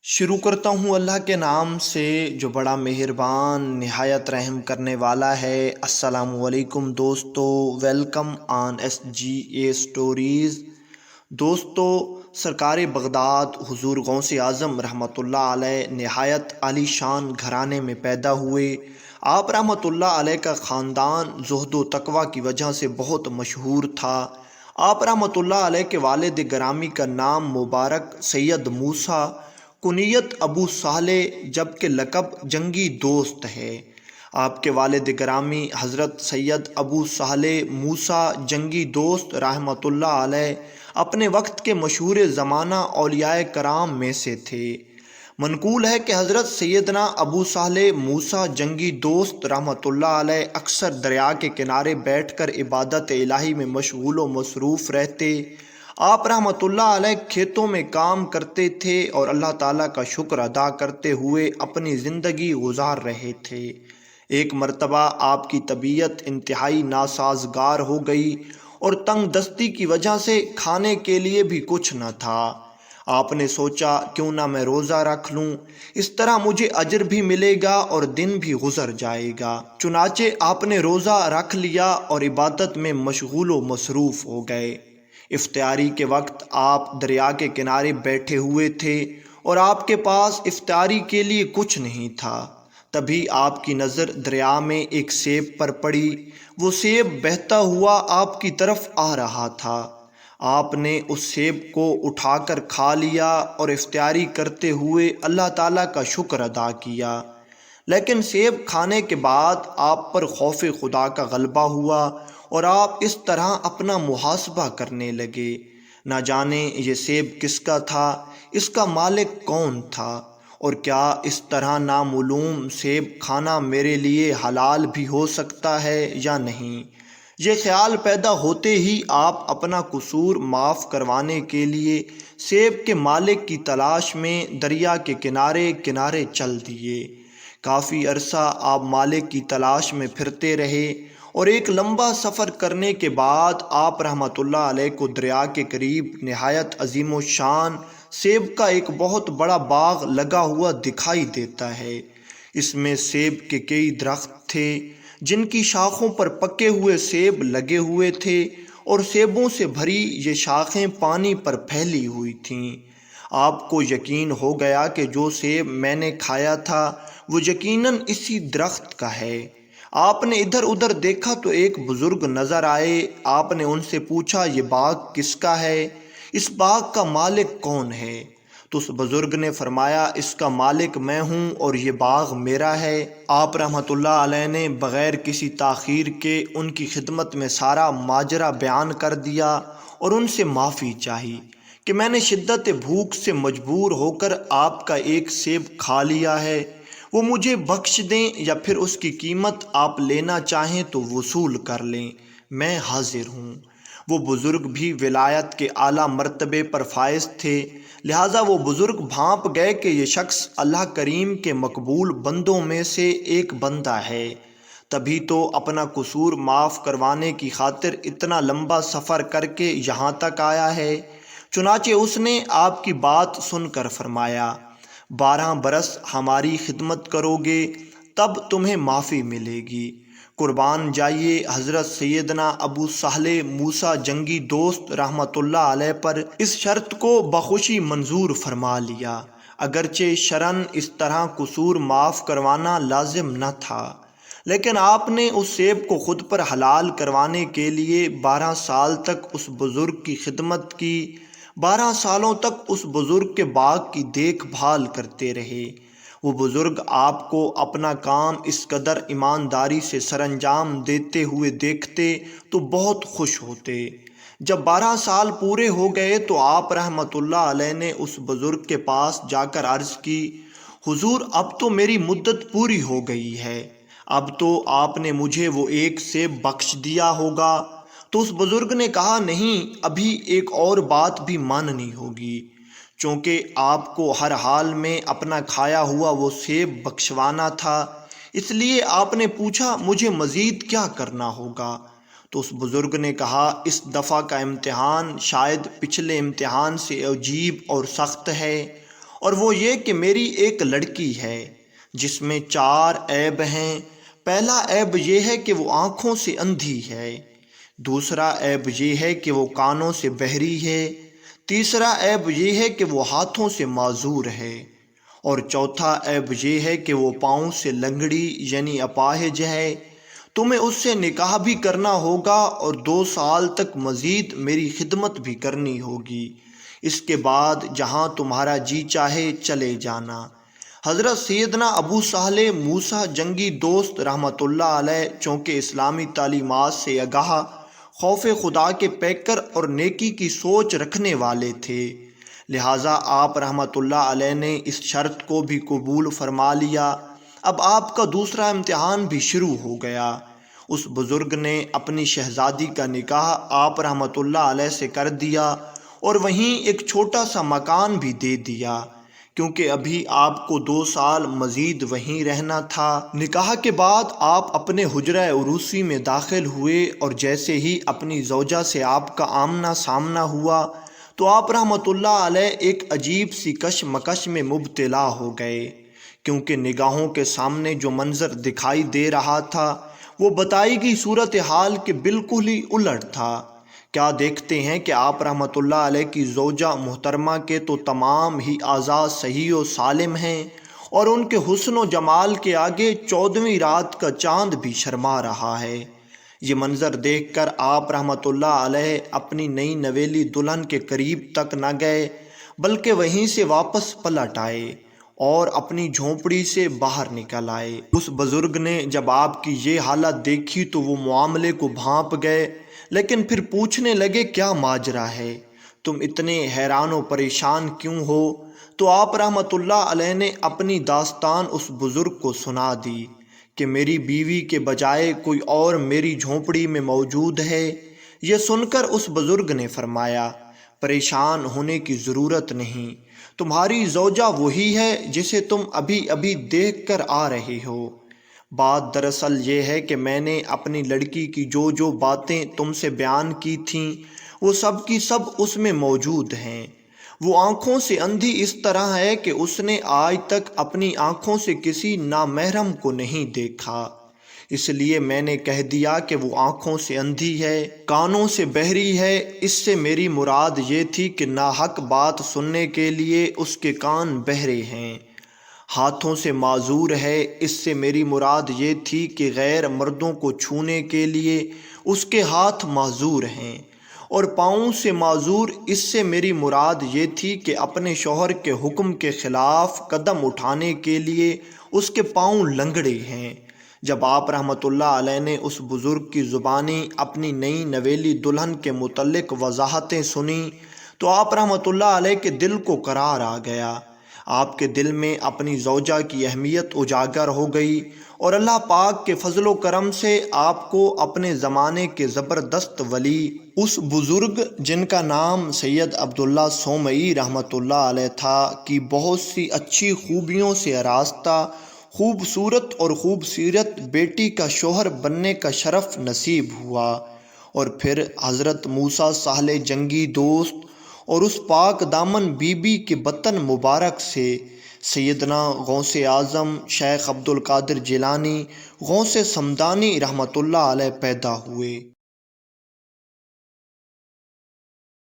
शुरू करता हूँ अल्लाह के नाम से जो बड़ा मेहरबान निहायत रहम करने वाला है। अस्सलामु अलैकुम दोस्तों, वेलकम ऑन SGA स्टोरीज़। दोस्तों, सरकार बगदाद हुजूर गौसे आज़म रहमतुल्लाह अलैह निहायत आलीशान घराने में पैदा हुए। आप रहमतुल्लाह अलैह का ख़ानदान ज़ुहद व तक़वा की वजह से बहुत मशहूर था। आप रहमतुल्लाह अलैह के वालिद गिरामी का नाम मुबारक सैयद मूसा, कुनियत अबू साले, जबकि लक़ब जंगी दोस्त है। आपके वालिद गिरामी हज़रत सैयद अबू साले मूसा जंगी दोस्त रहमतुल्लाह अलैह अपने वक्त के मशहूर ज़माना औलियाए कराम में से थे। मनकूल है कि हज़रत सैयदना अबू साले मूसा जंगी दोस्त रहमतुल्लाह अलैह अक्सर दरिया के किनारे बैठकर इबादत इलाही में मशगूल व मसरूफ़ रहते। आप रहमतुल्लाह अलैह खेतों में काम करते थे और अल्लाह ताला का शुक्र अदा करते हुए अपनी ज़िंदगी गुजार रहे थे। एक मर्तबा आपकी तबीयत इंतहाई नासाजगार हो गई और तंग दस्ती की वजह से खाने के लिए भी कुछ न था। आपने सोचा क्यों ना मैं रोज़ा रख लूँ, इस तरह मुझे अजर भी मिलेगा और दिन भी गुजर जाएगा। चुनाचे आपने रोज़ा रख लिया और इबादत में मशगूल व मसरूफ़ हो गए। इफ्तारी के वक्त आप दरिया के किनारे बैठे हुए थे और आपके पास इफ्तारी के लिए कुछ नहीं था। तभी आपकी नज़र दरिया में एक सेब पर पड़ी। वो सेब बहता हुआ आपकी तरफ आ रहा था। आपने उस सेब को उठाकर खा लिया और इफ्तारी करते हुए अल्लाह ताला का शुक्र अदा किया। लेकिन सेब खाने के बाद आप पर खौफ खुदा का गलबा हुआ और आप इस तरह अपना मुहासबा करने लगे, ना जाने ये सेब किसका था, इसका मालिक कौन था, और क्या इस तरह नामालूम सेब खाना मेरे लिए हलाल भी हो सकता है या नहीं। ये ख्याल पैदा होते ही आप अपना कसूर माफ़ करवाने के लिए सेब के मालिक की तलाश में दरिया के किनारे किनारे चल दिए। काफ़ी अरसा आप मालिक की तलाश में फिरते रहे और एक लंबा सफ़र करने के बाद आप रहमतुल्लाह अलैह को दरिया के करीब नहायत अजीम शान सेब का एक बहुत बड़ा बाग लगा हुआ दिखाई देता है। इसमें सेब के कई दरख्त थे जिनकी शाखों पर पके हुए सेब लगे हुए थे और सेबों से भरी ये शाखें पानी पर फैली हुई थीं। आपको यकीन हो गया कि जो सेब मैंने खाया था वो यकीनन इसी दरख्त का है। आपने इधर उधर देखा तो एक बुज़ुर्ग नज़र आए। आपने उनसे पूछा, ये बाग किसका है, इस बाग का मालिक कौन है। तो उस बुज़ुर्ग ने फरमाया, इसका मालिक मैं हूँ और ये बाग मेरा है। आप रहमतुल्लाह अलैह ने बग़ैर किसी ताख़ीर के उनकी खिदमत में सारा माजरा बयान कर दिया और उनसे माफ़ी चाही कि मैंने शिद्दत भूख से मजबूर होकर आपका एक सेब खा लिया है। वो मुझे बख्श दें या फिर उसकी कीमत आप लेना चाहें तो वसूल कर लें, मैं हाजिर हूँ। वो बुज़ुर्ग भी विलायत के आला मर्तबे पर फायज थे, लिहाजा वो बुज़ुर्ग भांप गए कि ये शख्स अल्लाह करीम के मकबूल बंदों में से एक बंदा है, तभी तो अपना कसूर माफ़ करवाने की खातिर इतना लंबा सफ़र करके यहाँ तक आया है। चुनाचे उसने आपकी बात सुनकर फरमाया, 12 बरस हमारी खिदमत करोगे तब तुम्हें माफ़ी मिलेगी। कुर्बान जाइए हज़रत सैयदना अबू साले मूसा जंगी दोस्त रहमतुल्लाह अलैह पर इस शर्त को बखुशी मंजूर फरमा लिया, अगरचे शरन इस तरह कसूर माफ़ करवाना लाजिम न था। लेकिन आपने उस सेब को ख़ुद पर हलाल करवाने के लिए 12 साल तक उस बुज़ुर्ग की खिदमत की। 12 सालों तक उस बुज़ुर्ग के बाग की देखभाल करते रहे। वो बुज़ुर्ग आपको अपना काम इस कदर ईमानदारी से सरअंजाम देते हुए देखते तो बहुत खुश होते। जब 12 साल पूरे हो गए तो आप रहमतुल्लाह अलैह ने उस बुज़ुर्ग के पास जाकर अर्ज़ की, हुजूर अब तो मेरी मुद्दत पूरी हो गई है, अब तो आपने मुझे वो एक सेब बख्श दिया होगा। तो उस बुज़ुर्ग ने कहा, नहीं, अभी एक और बात भी माननी होगी, चूँकि आपको हर हाल में अपना खाया हुआ वो सेब बख्शवाना था, इसलिए आपने पूछा मुझे मज़ीद क्या करना होगा। तो उस बुज़ुर्ग ने कहा, इस दफ़ा का इम्तिहान शायद पिछले इम्तिहान से अजीब और सख्त है اور وہ یہ کہ میری ایک لڑکی ہے جس میں 4 عیب ہیں۔ پہلا عیب یہ ہے کہ وہ آنکھوں سے اندھی ہے، دوسرا عیب یہ ہے کہ وہ کانوں سے بہری ہے، تیسرا عیب یہ ہے کہ وہ ہاتھوں سے معذور ہے، اور چوتھا عیب یہ ہے کہ وہ پاؤں سے لنگڑی یعنی اپاہج ہے۔ تمہیں اس سے نکاح بھی کرنا ہوگا اور 2 سال تک مزید میری خدمت بھی کرنی ہوگی، اس کے بعد جہاں تمہارا جی چاہے چلے جانا۔ حضرت سیدنا ابو صالح موسیٰ جنگی دوست رحمۃ اللہ علیہ چونکہ اسلامی تعلیمات سے آگاہ، خوف خدا کے پیکر اور نیکی کی سوچ رکھنے والے تھے، لہٰذا آپ رحمۃ اللہ علیہ نے اس شرط کو بھی قبول فرما لیا۔ اب آپ کا دوسرا امتحان بھی شروع ہو گیا۔ اس بزرگ نے اپنی شہزادی کا نکاح آپ رحمۃ اللہ علیہ سے کر دیا اور وہیں ایک چھوٹا سا مکان بھی دے دیا، کیونکہ ابھی آپ کو 2 سال مزید وہیں رہنا تھا۔ نکاح کے بعد آپ اپنے حجرہ عروسی میں داخل ہوئے اور جیسے ہی اپنی زوجہ سے آپ کا آمنا سامنا ہوا تو آپ رحمۃ اللہ علیہ ایک عجیب سی کشمکش میں مبتلا ہو گئے، کیونکہ نگاہوں کے سامنے جو منظر دکھائی دے رہا تھا وہ بتائی گئی صورتحال کے بالکل ہی الٹ تھا۔ کیا دیکھتے ہیں کہ آپ رحمۃ اللہ علیہ کی زوجہ محترمہ کے تو تمام ہی اعضاء صحیح و سالم ہیں، اور ان کے حسن و جمال کے آگے 14ویں رات کا چاند بھی شرما رہا ہے۔ یہ منظر دیکھ کر آپ رحمۃ اللہ علیہ اپنی نئی نویلی دلہن کے قریب تک نہ گئے، بلکہ وہیں سے واپس پلٹ آئے اور اپنی جھونپڑی سے باہر نکل آئے۔ اس بزرگ نے جب آپ کی یہ حالت دیکھی تو وہ معاملے کو بھانپ گئے، لیکن پھر پوچھنے لگے کیا ماجرا ہے، تم اتنے حیران و پریشان کیوں ہو؟ تو آپ رحمۃ اللہ علیہ نے اپنی داستان اس بزرگ کو سنا دی کہ میری بیوی کے بجائے کوئی اور میری جھونپڑی میں موجود ہے۔ یہ سن کر اس بزرگ نے فرمایا پریشان ہونے کی ضرورت نہیں، تمہاری زوجہ وہی ہے جسے تم ابھی ابھی دیکھ کر آ رہے ہو۔ بات دراصل یہ ہے کہ میں نے اپنی لڑکی کی جو باتیں تم سے بیان کی تھیں وہ سب کی سب اس میں موجود ہیں۔ وہ آنکھوں سے اندھی اس طرح ہے کہ اس نے آج تک اپنی آنکھوں سے کسی نامحرم کو نہیں دیکھا، اس لیے میں نے کہہ دیا کہ وہ آنکھوں سے اندھی ہے، کانوں سے بہری ہے۔ اس سے میری مراد یہ تھی کہ ناحق بات سننے کے لیے اس کے کان بہرے ہیں۔ ہاتھوں سے معذور ہے، اس سے میری مراد یہ تھی کہ غیر مردوں کو چھونے کے لیے اس کے ہاتھ معذور ہیں۔ اور پاؤں سے معذور، اس سے میری مراد یہ تھی کہ اپنے شوہر کے حکم کے خلاف قدم اٹھانے کے لیے اس کے پاؤں لنگڑے ہیں۔ جب آپ رحمۃ اللہ علیہ نے اس بزرگ کی زبانی اپنی نئی نویلی دلہن کے متعلق وضاحتیں سنیں تو آپ رحمۃ اللہ علیہ کے دل کو قرار آ گیا۔ آپ کے دل میں اپنی زوجہ کی اہمیت اجاگر ہو گئی اور اللہ پاک کے فضل و کرم سے آپ کو اپنے زمانے کے زبردست ولی، اس بزرگ جن کا نام سید عبداللہ سومئی رحمۃ اللہ علیہ تھا، کی بہت سی اچھی خوبیوں سے آراستہ خوبصورت اور خوبصیرت بیٹی کا شوہر بننے کا شرف نصیب ہوا، اور پھر حضرت موسیٰ صالح جنگی دوست اور اس پاک دامن بی بی کے بطن مبارک سے سیدنا غوث اعظم شیخ عبد القادر جیلانی غوث سمدانی رحمۃ اللہ علیہ پیدا ہوئے۔